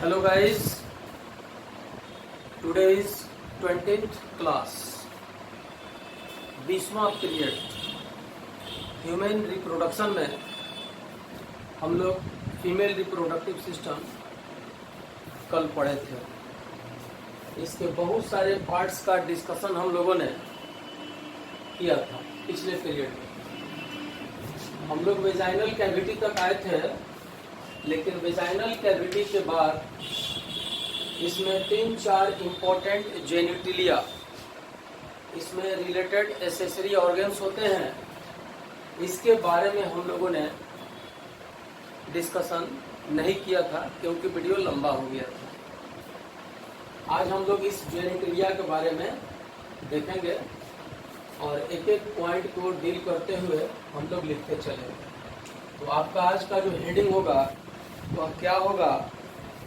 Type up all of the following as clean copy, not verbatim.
Hello guys, today is 20th class, 20वां period human reproduction में हम लोग फीमेल रिप्रोडक्टिव सिस्टम कल पढ़े थे। इसके बहुत सारे पार्ट्स का डिस्कशन हम लोगों ने किया था पिछले पीरियड में। हम लोग वेजाइनल कैविटी तक आए थे, लेकिन वेजाइनल कैविटी के बाद इसमें 3-4 इम्पोर्टेंट जेनिटिलिया, इसमें रिलेटेड एसेसरी ऑर्गन्स होते हैं, इसके बारे में हम लोगों ने डिस्कशन नहीं किया था क्योंकि वीडियो लंबा हो गया था। आज हम लोग इस जेनिटिलिया के बारे में देखेंगे और एक एक पॉइंट को डील करते हुए हम लोग लिखते चलेंगे। तो आपका आज का जो हेडिंग होगा वह क्या होगा?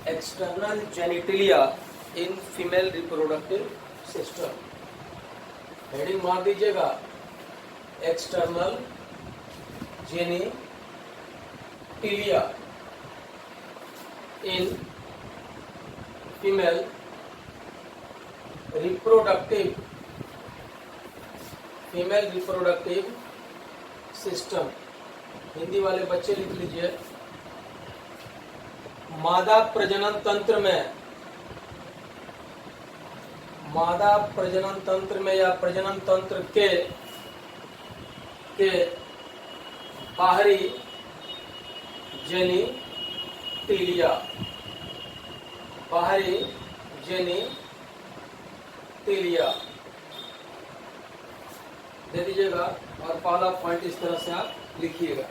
External genitalia in female reproductive system. Heading मार दीजिएगा, external genitalia in female reproductive system. Hindi वाले बच्चे लिख लीजिए, मादा प्रजनन तंत्र में या प्रजनन तंत्र के बाहरी जेनिटिलिया, दे दीजिएगा और पहला पॉइंट इस तरह से आप लिखिएगा।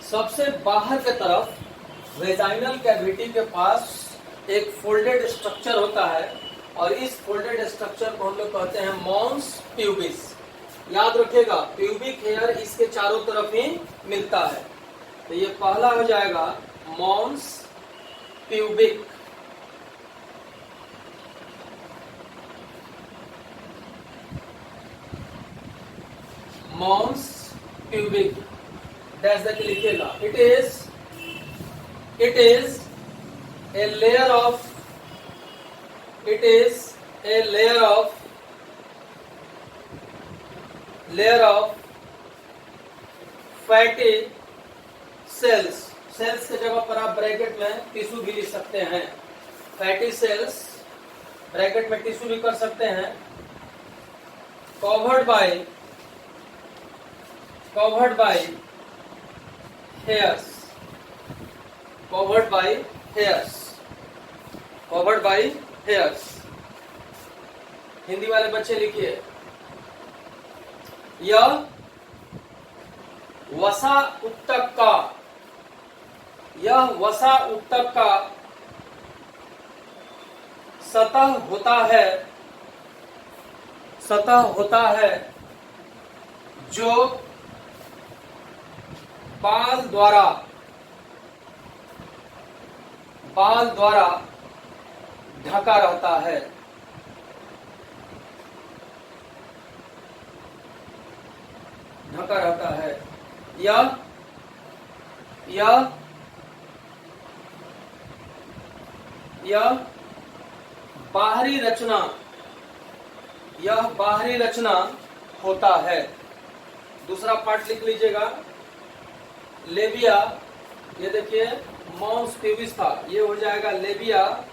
सबसे बाहर के तरफ वेजाइनल कैविटी के पास एक फोल्डेड स्ट्रक्चर होता है और इस फोल्डेड स्ट्रक्चर को हम लोग कहते हैं मॉन्स प्यूबिस। याद रखिएगा, प्यूबिक हेयर इसके चारों तरफ ही मिलता है। तो ये पहला हो जाएगा mons pubic. Mons pubic dash करके लिखिएगा। It is a layer of fatty cells। Cells के जगह पर आप ब्रैकेट में टिश्यू भी लिख सकते हैं। फैटी सेल्स ब्रैकेट में टिश्यू भी कर सकते हैं। Covered by hairs. हिंदी वाले बच्चे लिखिए, यह वसा उत्तक का सतह होता है जो बाल द्वारा ढका रहता है। यह बाहरी रचना होता है। दूसरा पार्ट लिख लीजिएगा, लेबिया। ये देखिए मॉन्स प्यूबिस था, ये हो जाएगा लेबिया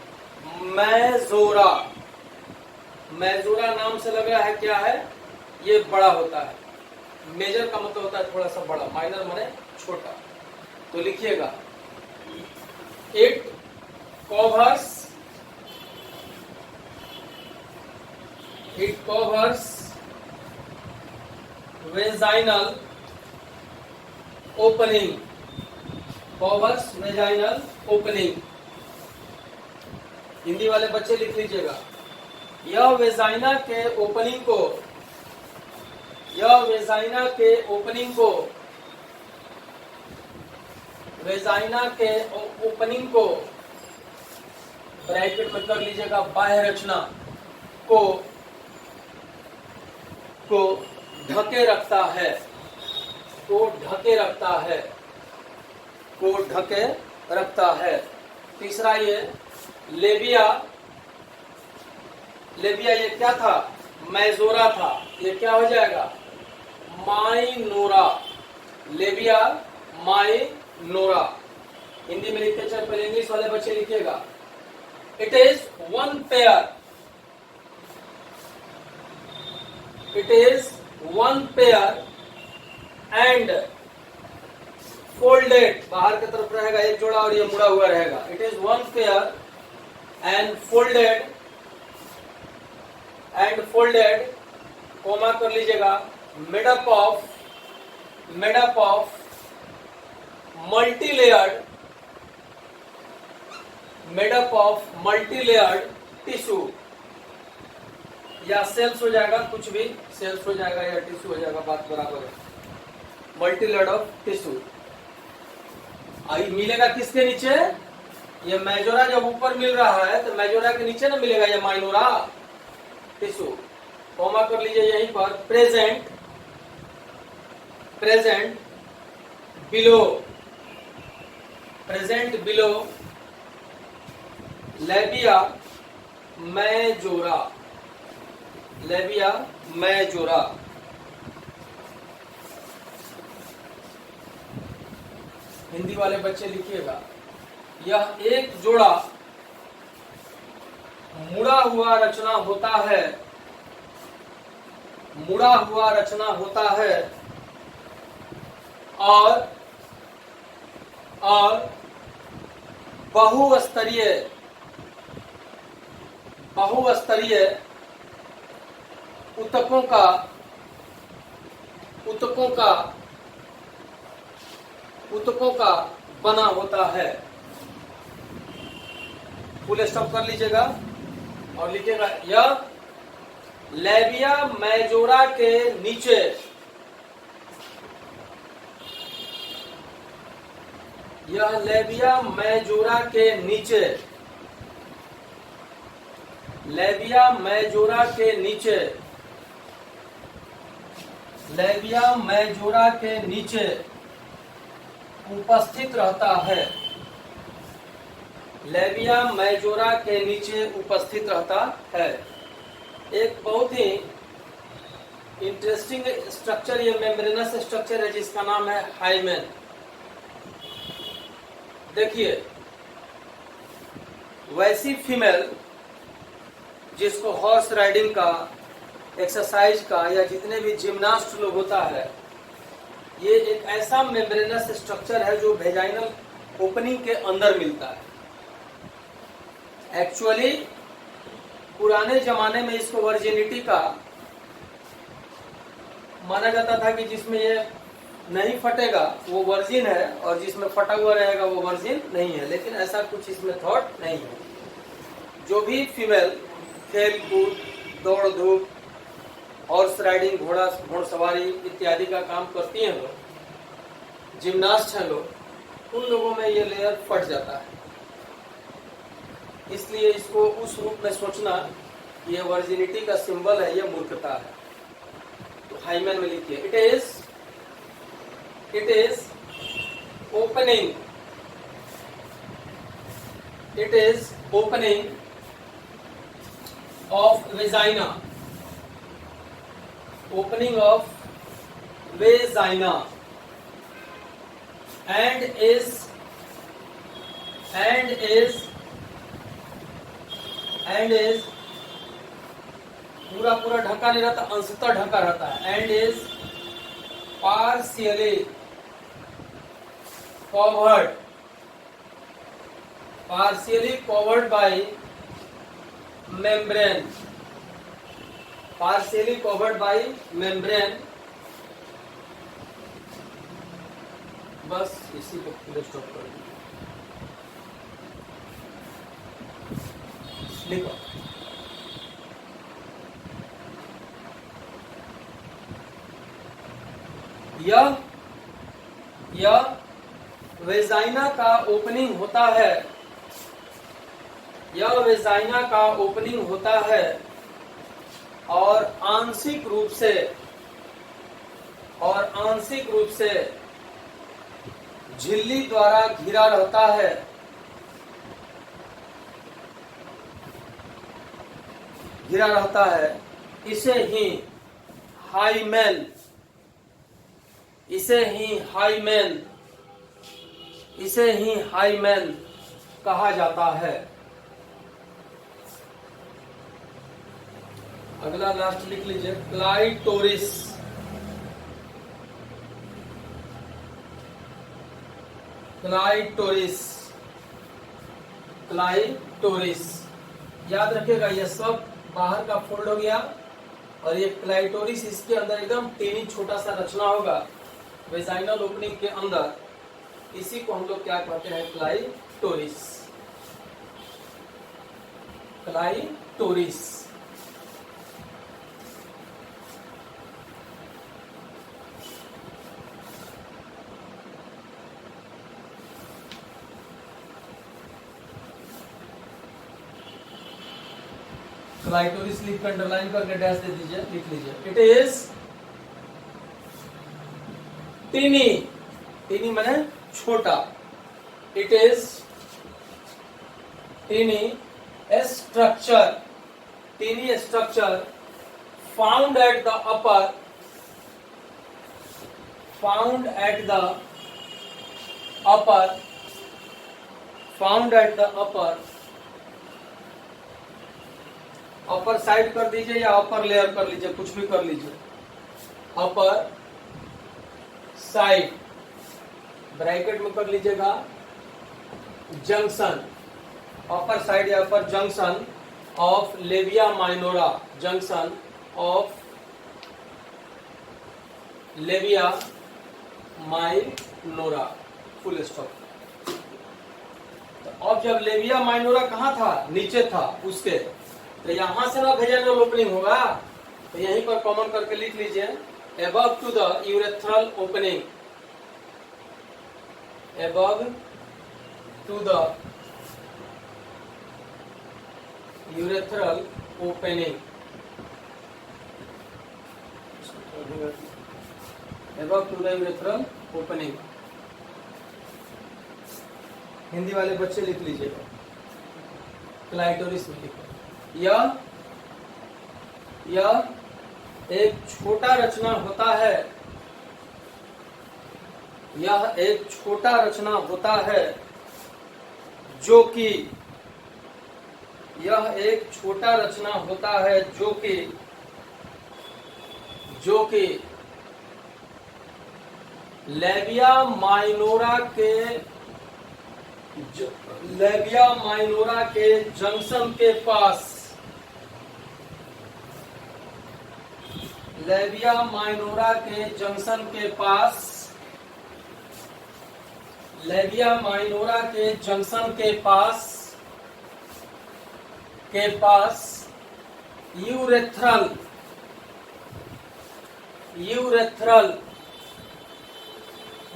मेजोरा नाम से लग रहा है। क्या है? ये बड़ा होता है। मेजर का मतलब होता है थोड़ा सा बड़ा, माइनर माने छोटा। तो लिखिएगा, it covers vaginal opening. Hindi वाले बच्चे लिख लीजिएगा, यह वेजाइना के ओपनिंग को ब्रैकेट में कर लीजिएगा, बाह्य रचना को ढके रखता है। तीसरा ये लेबिया, लेबिया ये क्या था, मेजोरा था, ये क्या हो जाएगा, माइनोरा, लेबिया माइनोरा। हिंदी में लिखते चल, पहले इंग्लिश वाले बच्चे लिखिएगा। It is one pair, it is one pair and folded, बाहर की तरफ रहेगा एक जोड़ा और ये मुड़ा हुआ रहेगा। It is one pair and folded, comma कर लीजिएगा, made up of multilayered, made up of multilayered tissue, या सेल्स हो जाएगा, कुछ भी सेल्स हो जाएगा या टिश्यू हो जाएगा, बात बराबर है। मल्टीलेयर्ड ऑफ टिश्यू आई मिलेगा किसके नीचे, ये मेजोरा जब ऊपर मिल रहा है तो मेजोरा के नीचे ना मिलेगा ये माइनोरा टिश्यू। कॉमा कर लीजिए यहीं पर, present below labia majora. Hindi वाले बच्चे लिखिएगा, यह एक जोड़ा मुड़ा हुआ रचना होता है और बहुस्तरीय ऊतकों का बना होता है। फुल स्टॉप कर लीजिएगा और लिखिएगा, यह लेबिया मेजोरा के नीचे लेबिया मेजोरा के नीचे उपस्थित रहता है। लेबिया मेजोरा के नीचे उपस्थित रहता है। एक बहुत ही इंटरेस्टिंग स्ट्रक्चर ये मेम्ब्रेनस स्ट्रक्चर है जिसका नाम है हाइमेन। देखिए, वैसी फीमेल जिसको हॉर्स राइडिंग का, एक्सरसाइज का या जितने भी जिम्नास्ट लोग होता है, ये एक ऐसा मेम्ब्रेनस स्ट्रक्चर है जो वेजाइनल ओपनिंग के अंदर मिलता है। एक्चुअली पुराने जमाने में इसको वर्जिनिटी का माना जाता था कि जिसमें ये नहीं फटेगा वो वर्जिन है और जिसमें फटा हुआ रहेगा वो वर्जिन नहीं है, लेकिन ऐसा कुछ इसमें थॉट नहीं है। जो भी फीमेल खेल कूद, दौड़ धूप, हॉर्स राइडिंग, घोड़सवारी इत्यादि का काम करती हैं लोग, जिम्नास्ट हैं लोग, उन लोगों में ये लेयर फट जाता है। इसलिए इसको उस रूप में सोचना ये वर्जिनिटी का सिंबल है, ये मूर्खता है। तो हाइमेन में लिखिए, it is opening of vagina, and is पूरा ढका नहीं रहता, अंशतः ढका रहता है। and is partially covered by membrane। बस इसी को फुल स्टॉप कर दीजिए। लिखो, यह वेजाइना का ओपनिंग होता है, और आंशिक रूप से झिल्ली द्वारा घिरा रहता है। घिरा रहता है, इसे ही हाइमेन, इसे ही हाइमेन, इसे ही हाइमेन कहा जाता है। अगला लास्ट लिख लीजिए, क्लाइटोरिस। क्लाइटोरिस, क्लाइटोरिस याद रखिएगा, ये सब बाहर का फोल्ड हो गया और ये क्लाइटोरिस, इसके अंदर एकदम टेनी छोटा सा रचना होगा वेजाइनल ओपनिंग के अंदर, इसी को हम लोग क्या कहते हैं, क्लाइटोरिस। क्लाइटोरिस। क्लाइटोरिस लिख कर अंडरलाइन करके डैश दे दीजिए, लिख लीजिए। इट इज टीनी, टीनी माने छोटा। It is tiny structure, tiny structure found at the upper, found at the upper, found at the upper, upper side कर दीजिए या अपर लेयर कर लीजिए, कुछ भी कर लीजिए। अपर साइड ब्रैकेट में कर लीजिएगा, जंक्शन, अपर साइड या upper junction of labia minora, junction of labia minora, full stop. तो अब जब लेविया माइनोरा कहाँ था, नीचे था उसके, तो यहां से ना वेजाइनल ओपनिंग होगा, तो यहीं पर कॉमन करके लिख लीजिए, above to the urethral opening, above to the urethral opening, above to the urethral opening। Hindi वाले बच्चे लिख लीजिएगा, क्लाइटोरिस में लिखो। यह एक छोटा रचना होता है, यह एक छोटा रचना होता है जो कि, यह एक छोटा रचना होता है जो कि लेविया माइनोरा के, लेविया माइनोरा के जंक्शन के पास, लेविया माइनोरा के जंक्शन के पास, लेविया माइनोरा के जंक्शन के पास urethral, urethral,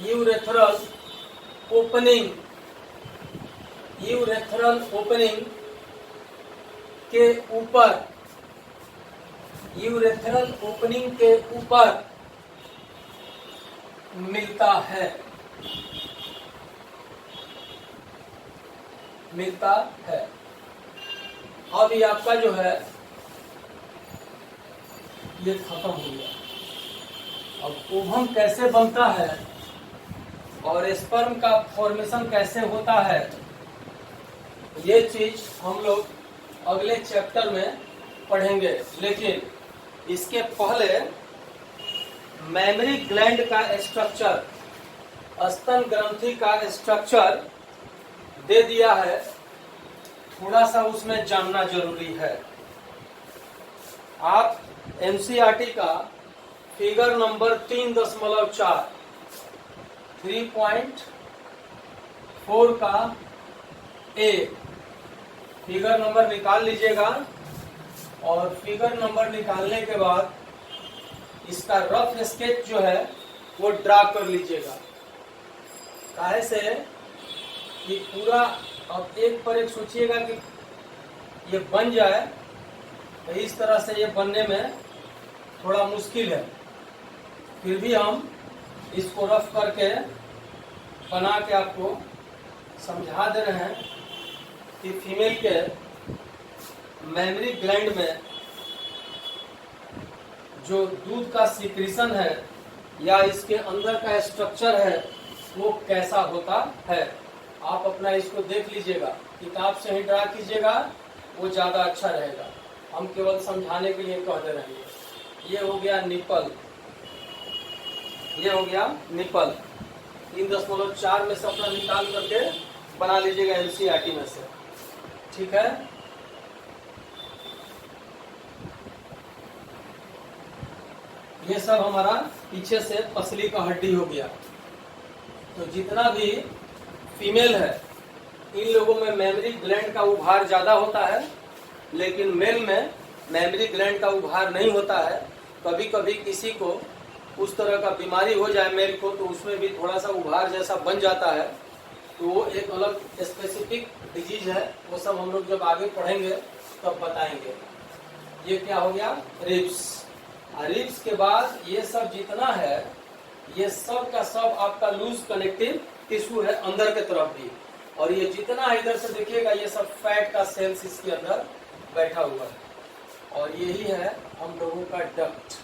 urethral opening, urethral opening के ऊपर, यूरेथ्रल ओपनिंग के ऊपर मिलता है, मिलता है। अब ये आपका जो है ये खत्म हो गया। अब ओवम कैसे बनता है और स्पर्म का फॉर्मेशन कैसे होता है, ये चीज हम लोग अगले चैप्टर में पढ़ेंगे। लेकिन इसके पहले मेमरी ग्लैंड का स्ट्रक्चर, स्तन ग्रंथि का स्ट्रक्चर दे दिया है, थोड़ा सा उसमें जानना जरूरी है। आप एनसीईआरटी का फिगर नंबर 3.4 3.4 का ए फिगर नंबर निकाल लीजिएगा और फिगर नंबर निकालने के बाद इसका रफ स्केच जो है वो ड्रा कर लीजिएगा। काहे से कि पूरा अब एक पर एक सोचिएगा कि ये बन जाए, तो इस तरह से ये बनने में थोड़ा मुश्किल है। फिर भी हम इसको रफ करके बना के आपको समझा दे रहे हैं कि फीमेल के मेमरी ग्लैंड में जो दूध का सिक्रीशन है या इसके अंदर का स्ट्रक्चर है वो कैसा होता है। आप अपना इसको देख लीजिएगा, किताब से ही ड्रा कीजिएगा, वो ज़्यादा अच्छा रहेगा। हम केवल समझाने के लिए कह दे रहे हैं। ये हो गया निपल, ये हो गया निपल। 3.4 में से अपना निकाल करके बना लीजिएगा एनसीईआरटी में से, ठीक है। ये सब हमारा पीछे से पसली का हड्डी हो गया। तो जितना भी फीमेल है इन लोगों में मेमोरी ग्लैंड का उभार ज्यादा होता है, लेकिन मेल में मेमोरी ग्लैंड का उभार नहीं होता है। कभी कभी किसी को उस तरह का बीमारी हो जाए मेल को, तो उसमें भी थोड़ा सा उभार जैसा बन जाता है, तो वो एक अलग स्पेसिफिक डिजीज है। वो सब हम लोग जब आगे पढ़ेंगे तब बताएंगे। ये क्या हो गया, रिब्स। रिब्स के बाद ये सब जितना है ये सब का सब आपका लूज कनेक्टिव टिश्यू है अंदर के तरफ भी, और ये जितना इधर से देखिएगा ये सब फैट का सेल्स इसके अंदर बैठा हुआ है। और यही है हम लोगों का डक्ट।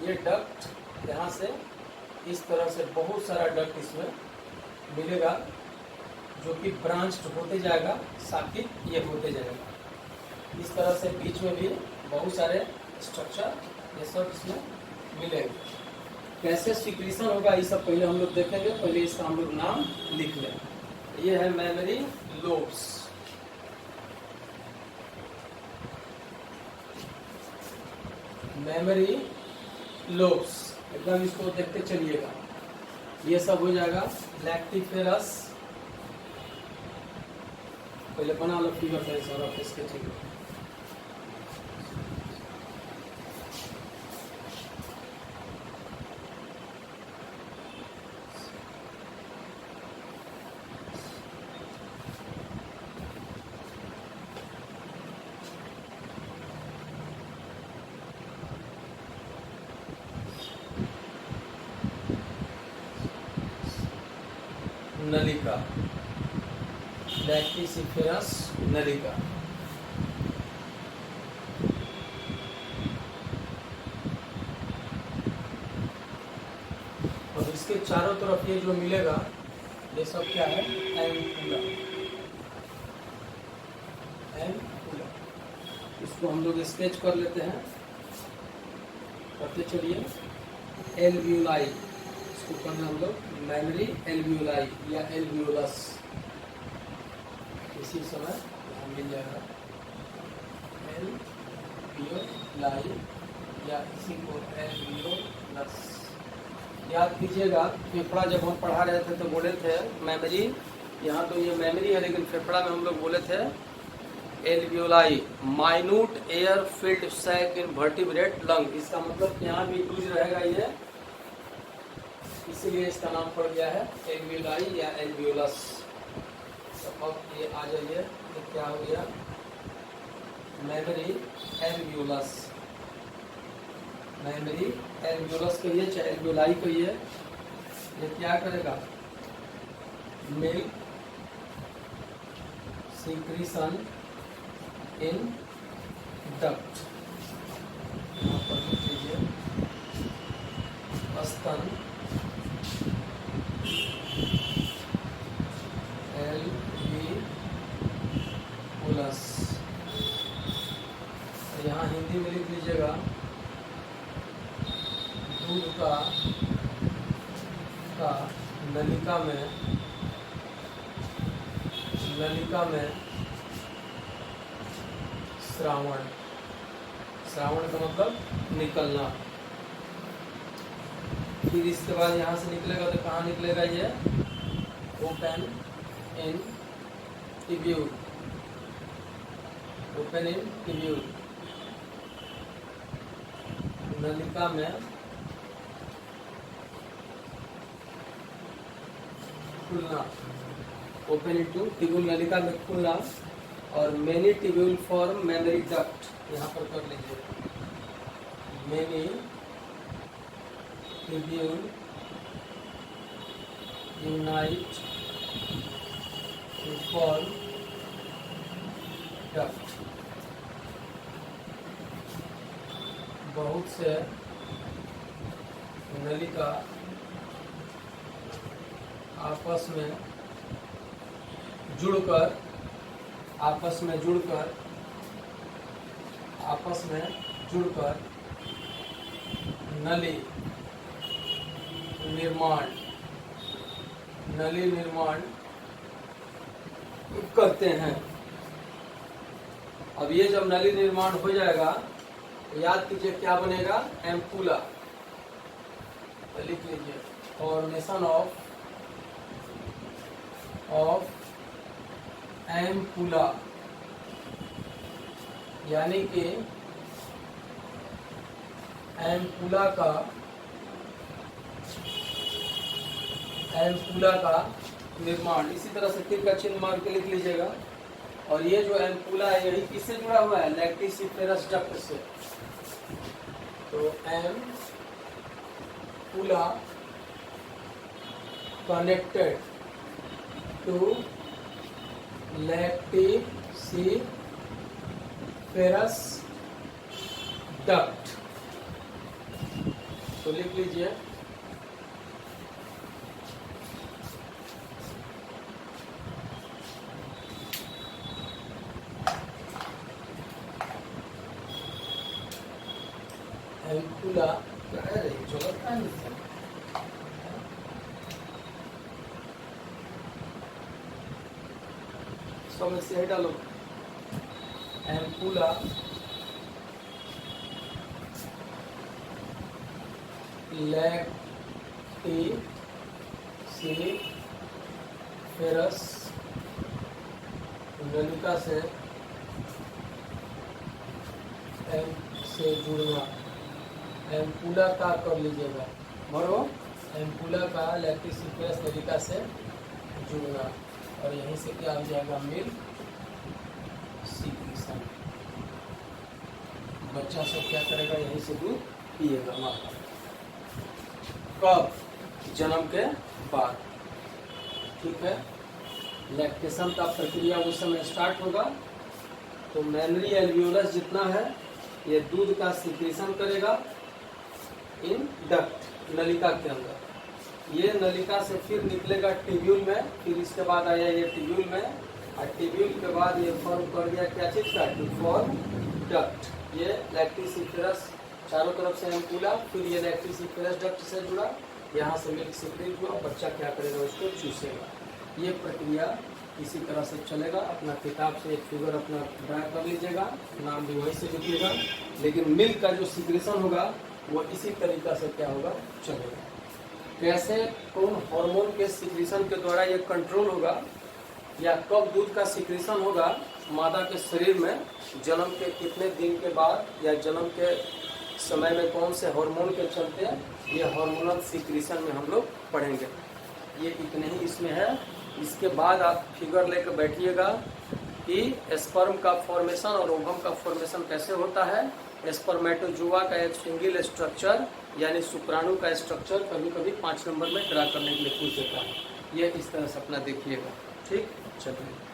ये डक्ट यहाँ से इस तरह से बहुत सारा डक्ट इसमें मिलेगा, जो कि ब्रांच्ड होते जाएगा, साकित ये होते जाएगा। इस तरह से बीच में भी बहुत सारे स्ट्रक्चर ये सब इसमें मिलेंगे। कैसे सिक्रीशन होगा ये सब पहले हम लोग देखेंगे। पहले इसका हम लोग नाम लिख लें। ये है मेमोरी लोब्स। मेमोरी लोब्स एकदम इसको देखते चलिएगा। ये सब हो जाएगा लैक्टिफेरस। पहले बना लो फिगर साइज और इसके ठीक नलिका, लैक्टिसिफेरस नलिका। और इसके चारों तरफ ये जो मिलेगा ये सब क्या है, एम्पुला। एम्पुला इसको हम लोग स्केच कर लेते हैं, करते चलिए। एल्वियोलाई इसको करना हम लोग मेमोरी एल्वियोलाई या एल्वियोलस। इसी समय यहाँ मिल जाएगा एल्वियोलाई या इसी को एल्वियोलस। याद कीजिएगा फेफड़ा जब हम पढ़ा रहे थे तो बोले थे मेमोरी, यहाँ तो ये मेमोरी है लेकिन फेफड़ा में हम लोग बोले थे alveoli, minute air filled sac in vertebrate lung. इसका मतलब यहाँ भी लूज रहेगा ये, इसीलिए इसका नाम पड़ गया है एल्वियोलाई या एल्वियोलस। तो अब ये आ जाइए, ये क्या हो गया, मेमोरी एल्वियोलस। मेमोरी एल्वियोलस कहिए चाहे एल्वियोलाई कहिए। ये क्या करेगा, मिल्क सिक्रीशन इन डक्ट। यहाँ पर लिख लीजिए स्तन एल्वियोलस। यहाँ हिंदी में लिख लीजिएगा दूध का नलिका में श्रावण। श्रावण का मतलब निकलना। फिर इसके बाद यहाँ से निकलेगा तो कहाँ निकलेगा ये, open in tubule. Open in tubule नलिका में खुलना। ओपन इनटू टिब्यूल नलिका में खुलना। और many tubule form mammary duct. यहाँ पर कर लीजिए many tubule unite to form duct. बहुत से नलिका आपस में जुड़कर नली निर्माण करते हैं। अब ये जब नली निर्माण हो जाएगा तो याद कीजिए क्या बनेगा, एम्पुला। तो लिख लीजिए फॉर्मेशन ऑफ एम्पुला, यानी कि एम्पुला का निर्माण। इसी तरह से तीर का चिन्ह मार के लिख लीजिएगा। और ये जो एम्पुला है यही किससे जुड़ा हुआ है, लैक्टिसिफेरस डक्ट से। तो एम्पुला कनेक्टेड टू लैक्टिसिफेरस डक्ट। तो लिख लीजिए एम्पुला सब से डालो, एम्पुला लैक्टिसिफेरस नलिका से जुड़ना। एम्पुला का कर लीजिएगा भरो, एम्पुला का लैक्टिसिफेरस नलिका से जुड़ना। और यहीं से क्या आ जाएगा, मिल्क सीक्रेशन। बच्चा सब क्या करेगा, यहीं से दूध पिएगा माता। कब, जन्म के बाद। ठीक है, लैक्टेशन का प्रक्रिया उस समय स्टार्ट होगा। तो मेमरी एल्वियोलस जितना है ये दूध का सीक्रेशन करेगा इन डक्ट, नलिका के अंदर। ये नलिका से फिर निकलेगा ट्यूब्यूल में, फिर इसके बाद आया ये ट्यूब्यूल में, और ट्यूब्यूल के बाद ये फॉर्म कर दिया क्या चीज का, फॉर्म डक्ट। ये लैक्टिसिफेरस चारों तरफ से एम्पुला, फिर ये लैक्टिसिफेरस डक्ट से जुड़ा, यहाँ से मिल्क सीक्रेट हुआ, बच्चा क्या करेगा, उसको चूसेगा। ये प्रक्रिया इसी तरह से चलेगा। अपना किताब से एक फिगर अपना ड्रा कर लीजिएगा, नाम भी वही से लिखिएगा। लेकिन मिल्क का जो सीक्रेशन होगा वो इसी तरीका से क्या होगा, चलेगा। कैसे, कौन हार्मोन के सीक्रेशन के द्वारा ये कंट्रोल होगा, या कब दूध का सीक्रेशन होगा मादा के शरीर में, जन्म के कितने दिन के बाद, या जन्म के समय में कौन से हार्मोन के चलते, ये हार्मोनल सीक्रेशन में हम लोग पढ़ेंगे। ये इतने ही इसमें है। इसके बाद आप फिगर लेकर बैठिएगा कि स्पर्म का फॉर्मेशन और ओवम का फॉर्मेशन कैसे होता है। स्पर्मेटोजोआ का एक सिंगल स्ट्रक्चर यानी शुक्राणु का स्ट्रक्चर कभी कभी 5 नंबर में ड्रा करने के लिए पूछ देता है। ये इस तरह से अपना देखिएगा। ठीक, चलिए।